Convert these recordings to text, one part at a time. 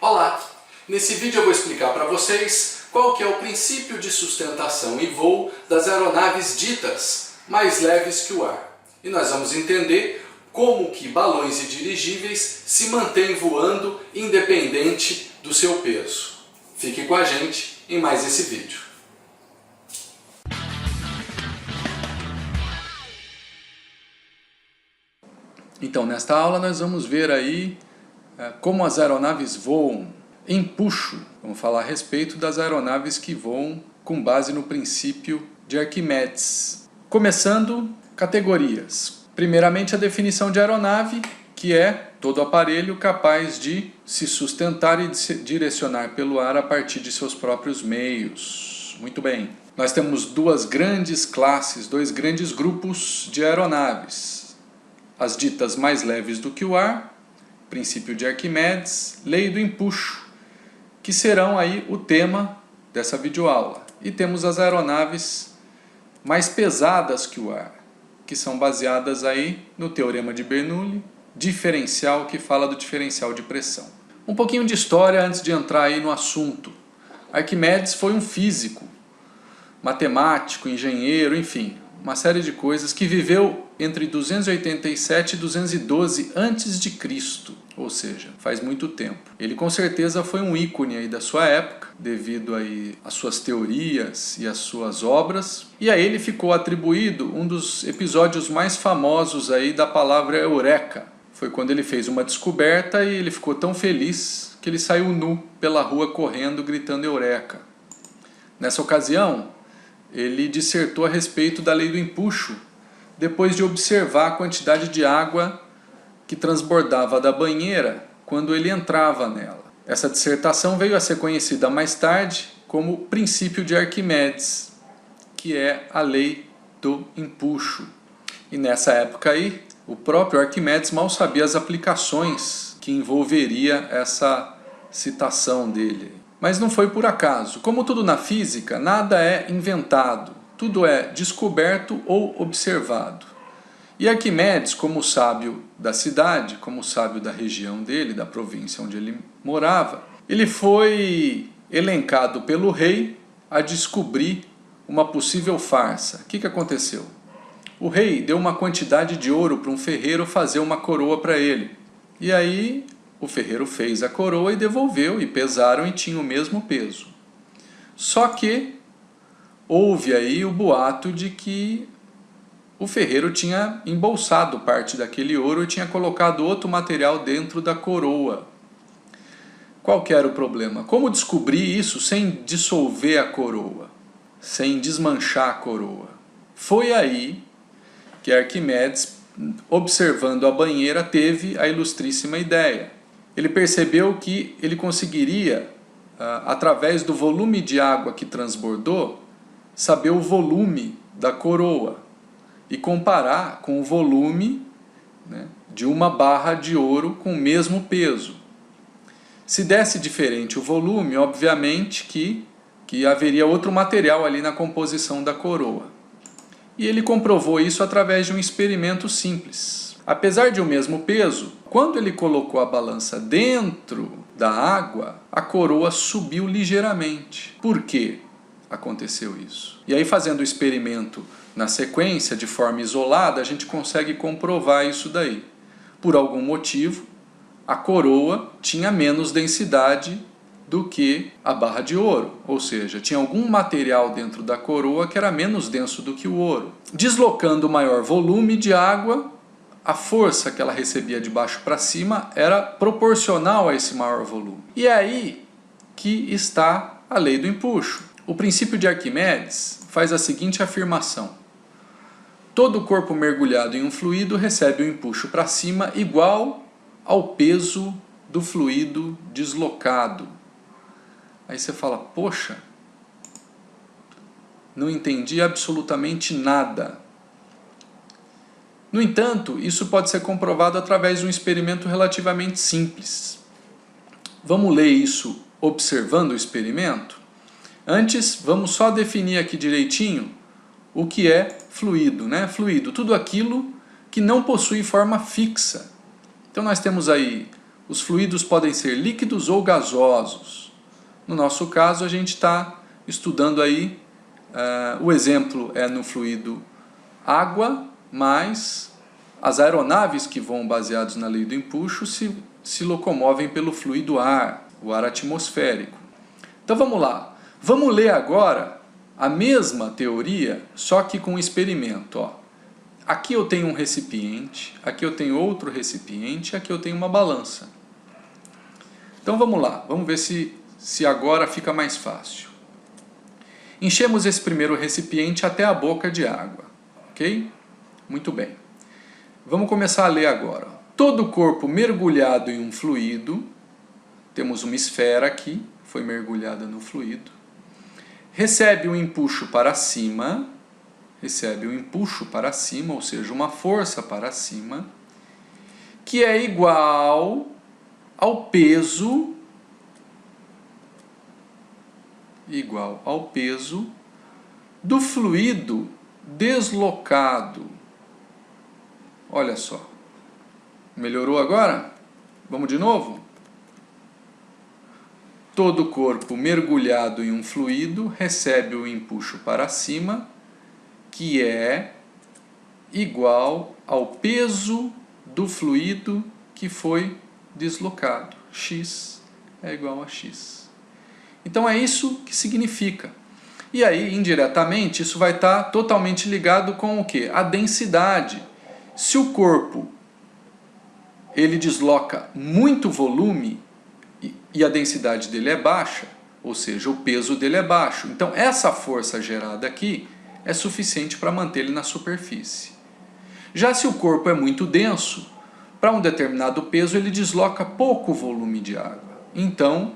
Olá! Nesse vídeo eu vou explicar para vocês qual que é o princípio de sustentação e voo das aeronaves ditas mais leves que o ar. E nós vamos entender como que balões e dirigíveis se mantêm voando independente do seu peso. Fique com a gente em mais esse vídeo. Então, nesta aula nós vamos ver aí como as aeronaves voam. Empuxo, vamos falar a respeito das aeronaves que voam com base no princípio de Arquimedes. Começando, categorias. Primeiramente, a definição de aeronave, que é todo aparelho capaz de se sustentar e de se direcionar pelo ar a partir de seus próprios meios. Muito bem. Nós temos duas grandes classes, dois grandes grupos de aeronaves. As ditas mais leves do que o ar, princípio de Arquimedes, lei do empuxo, que serão aí o tema dessa videoaula. E temos as aeronaves mais pesadas que o ar, que são baseadas aí no teorema de Bernoulli, diferencial, que fala do diferencial de pressão. Um pouquinho de história antes de entrar aí no assunto. Arquimedes foi um físico, matemático, engenheiro, enfim, uma série de coisas, que viveu entre 287 e 212 a.C., ou seja, faz muito tempo. Ele com certeza foi um ícone aí da sua época, devido aí às suas teorias e às suas obras, e a ele ficou atribuído um dos episódios mais famosos aí da palavra eureka. Foi quando ele fez uma descoberta e ele ficou tão feliz que ele saiu nu pela rua correndo, gritando eureka. Nessa ocasião, ele dissertou a respeito da lei do empuxo, depois de observar a quantidade de água que transbordava da banheira quando ele entrava nela. Essa dissertação veio a ser conhecida mais tarde como princípio de Arquimedes, que é a lei do empuxo. E nessa época aí, o próprio Arquimedes mal sabia as aplicações que envolveria essa citação dele. Mas não foi por acaso. Como tudo na física, nada é inventado. Tudo é descoberto ou observado. E Arquimedes, como sábio da cidade, como sábio da região dele, da província onde ele morava, ele foi elencado pelo rei a descobrir uma possível farsa. O que aconteceu? O rei deu uma quantidade de ouro para um ferreiro fazer uma coroa para ele. E aí o ferreiro fez a coroa e devolveu, e pesaram e tinha o mesmo peso. Só que houve aí o boato de que o ferreiro tinha embolsado parte daquele ouro e tinha colocado outro material dentro da coroa. Qual que era o problema? Como descobrir isso sem dissolver a coroa, sem desmanchar a coroa? Foi aí que Arquimedes, observando a banheira, teve a ilustríssima ideia. Ele percebeu que ele conseguiria, através do volume de água que transbordou, saber o volume da coroa e comparar com o volume, né, de uma barra de ouro com o mesmo peso. Se desse diferente o volume, obviamente que haveria outro material ali na composição da coroa. E ele comprovou isso através de um experimento simples. Apesar de o mesmo peso, quando ele colocou a balança dentro da água, a coroa subiu ligeiramente. Por quê aconteceu isso? E aí, fazendo o experimento na sequência, de forma isolada, a gente consegue comprovar isso daí. Por algum motivo, a coroa tinha menos densidade do que a barra de ouro, ou seja, tinha algum material dentro da coroa que era menos denso do que o ouro. Deslocando o maior volume de água, a força que ela recebia de baixo para cima era proporcional a esse maior volume. E é aí que está a lei do empuxo. O princípio de Arquimedes faz a seguinte afirmação: todo corpo mergulhado em um fluido recebe um empuxo para cima igual ao peso do fluido deslocado. Aí você fala, poxa, não entendi absolutamente nada. No entanto, isso pode ser comprovado através de um experimento relativamente simples. Vamos ler isso observando o experimento? Antes, vamos só definir aqui direitinho o que é fluido, né? Fluido, tudo aquilo que não possui forma fixa. Então nós temos aí Os fluidos podem ser líquidos ou gasosos. No nosso caso, a gente está estudando aí, o exemplo é no fluido água, mas as aeronaves que voam baseados na lei do empuxo se locomovem pelo fluido ar, o ar atmosférico. Então vamos lá, vamos ler agora a mesma teoria, só que com um experimento. Ó. Aqui eu tenho um recipiente, aqui eu tenho outro recipiente, aqui eu tenho uma balança. Então vamos lá, vamos ver se agora fica mais fácil. Enchemos esse primeiro recipiente até a boca de água, ok? Muito bem. Vamos começar a ler agora. Todo o corpo mergulhado em um fluido, temos uma esfera aqui, foi mergulhada no fluido, recebe um empuxo para cima, ou seja, uma força para cima, que é igual ao peso do fluido deslocado. Olha só. Melhorou agora? Vamos de novo? Todo o corpo mergulhado em um fluido recebe o empuxo para cima, que é igual ao peso do fluido que foi deslocado. X é igual a X. Então é isso que significa. E aí, indiretamente, isso vai estar totalmente ligado com o quê? A densidade. Se o corpo ele desloca muito volume e a densidade dele é baixa, ou seja, o peso dele é baixo, então essa força gerada aqui é suficiente para manter ele na superfície. Já se o corpo é muito denso, para um determinado peso ele desloca pouco volume de água. Então,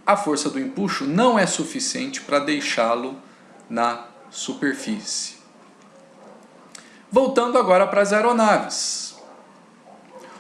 a força do empuxo não é suficiente para deixá-lo na superfície. Voltando agora para as aeronaves.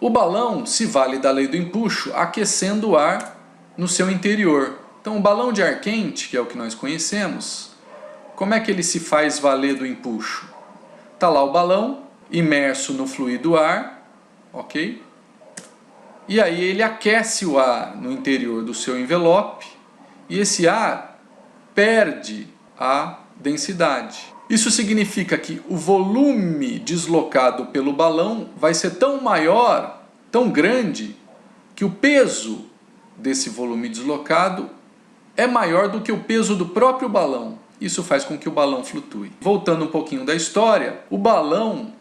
O balão se vale da lei do empuxo aquecendo o ar no seu interior. Então, o balão de ar quente, que é o que nós conhecemos, como é que ele se faz valer do empuxo? Está lá o balão, imerso no fluido ar, ok? E aí ele aquece o ar no interior do seu envelope e esse ar perde a densidade. Isso significa que o volume deslocado pelo balão vai ser tão maior, tão grande, que o peso desse volume deslocado é maior do que o peso do próprio balão. Isso faz com que o balão flutue. Voltando um pouquinho da história, o balão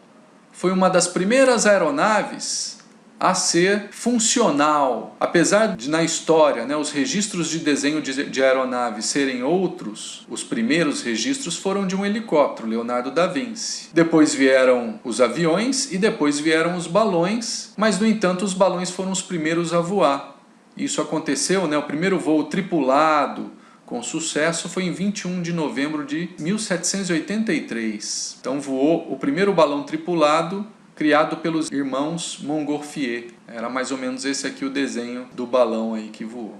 foi uma das primeiras aeronaves a ser funcional. Apesar de, na história, os registros de desenho de aeronaves serem outros, os primeiros registros foram de um helicóptero, Leonardo da Vinci. Depois vieram os aviões e depois vieram os balões, mas, no entanto, os balões foram os primeiros a voar. Isso aconteceu, o primeiro voo tripulado com sucesso foi em 21 de novembro de 1783. Então voou o primeiro balão tripulado criado pelos irmãos Montgolfier. Era mais ou menos esse aqui o desenho do balão aí que voou.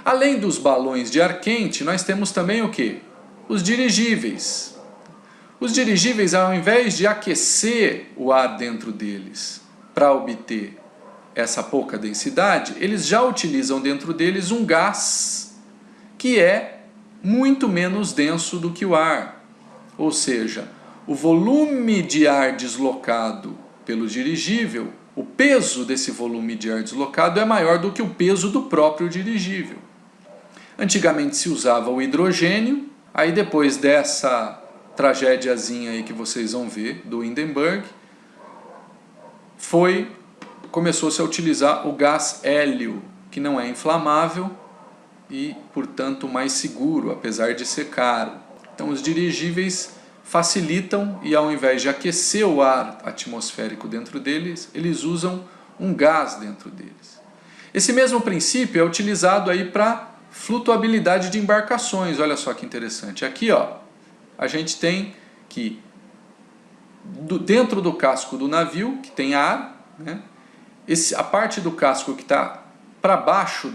Além dos balões de ar quente, nós temos também o quê? Os dirigíveis. Os dirigíveis, ao invés de aquecer o ar dentro deles para obter essa pouca densidade, eles já utilizam dentro deles um gás que é muito menos denso do que o ar. Ou seja, o volume de ar deslocado pelo dirigível, o peso desse volume de ar deslocado é maior do que o peso do próprio dirigível. Antigamente se usava o hidrogênio, aí depois dessa tragédiazinha aí que vocês vão ver, do Hindenburg, começou-se a utilizar o gás hélio, que não é inflamável e, portanto, mais seguro, apesar de ser caro. Então os dirigíveis facilitam e, ao invés de aquecer o ar atmosférico dentro deles, eles usam um gás dentro deles. Esse mesmo princípio é utilizado aí para flutuabilidade de embarcações. Olha só que interessante. Aqui, a gente tem que dentro do casco do navio, que tem ar, a parte do casco que está para baixo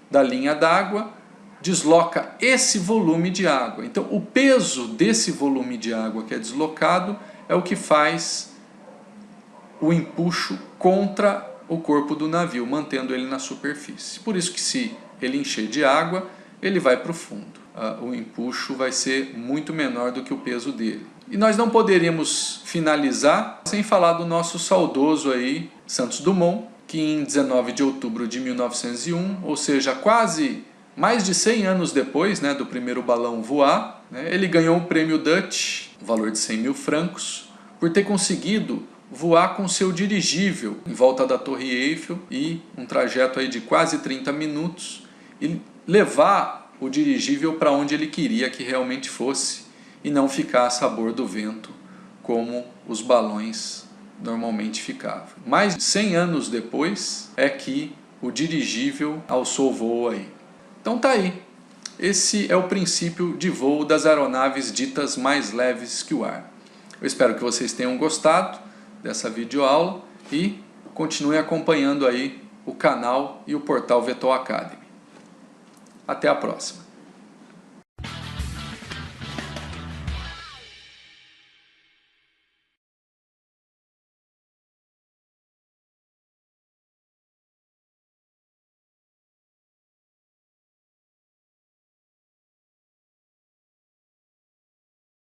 da linha d'água desloca esse volume de água. Então, o peso desse volume de água que é deslocado é o que faz o empuxo contra o corpo do navio, mantendo ele na superfície. Por isso que se ele encher de água, ele vai para o fundo. O empuxo vai ser muito menor do que o peso dele. E nós não poderíamos finalizar sem falar do nosso saudoso aí, Santos Dumont, que em 19 de outubro de 1901, ou seja, quase mais de 100 anos depois, né, do primeiro balão voar, né, ele ganhou o prêmio Dutch, o valor de 100 mil francos, por ter conseguido voar com seu dirigível em volta da Torre Eiffel e um trajeto aí de quase 30 minutos e levar o dirigível para onde ele queria que realmente fosse e não ficar a sabor do vento como os balões normalmente ficavam. Mais de 100 anos depois é que o dirigível alçou voo aí. Então tá aí. Esse é o princípio de voo das aeronaves ditas mais leves que o ar. Eu espero que vocês tenham gostado dessa videoaula e continuem acompanhando aí o canal e o portal VTOL Academy. Até a próxima!